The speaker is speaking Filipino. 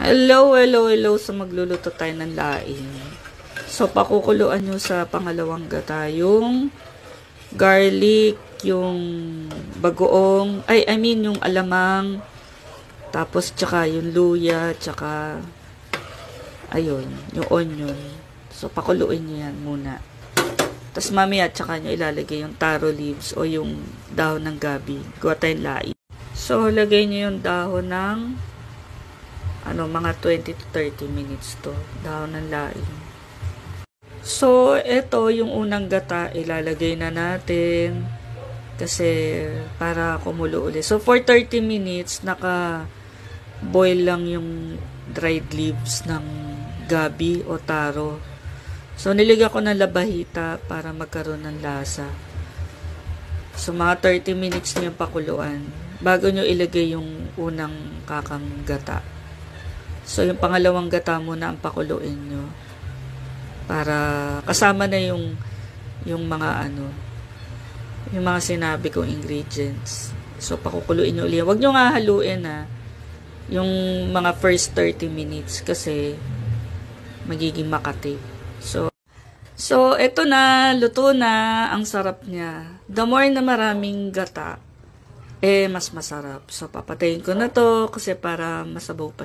Hello, hello, hello. So, magluluto tayo ng laing. So, pakukuluan nyo sa pangalawang gata yung garlic, yung bagoong, yung alamang, tapos tsaka yung luya, tsaka ayun, yung onion. So, pakuluin nyo yan muna. Tapos mamaya, tsaka nyo ilalagay yung taro leaves o yung dahon ng gabi. Gawa tayong laing. So, lagay nyo yung dahon ng mga 20 to 30 minutes to. Dahon ng laing. So, ito yung unang gata, ilalagay na natin kasi para kumulo ulit. So, for 30 minutes, naka-boil lang yung dried leaves ng gabi o taro. So, niligyan ko ng labahita para magkaroon ng lasa. So, mga 30 minutes nyo yung pakuluan bago nyo ilagay yung unang kakang gata. So, yung pangalawang gata muna ang pakuluin nyo para kasama na yung mga yung mga sinabi kong ingredients. So, pakukuluin nyo ulit. Huwag nyo nga haluin yung mga first 30 minutes kasi magiging makati. So, eto na, luto na. Ang sarap niya. The more na maraming gata, mas masarap. So, papatayin ko na to kasi para masabaw pa.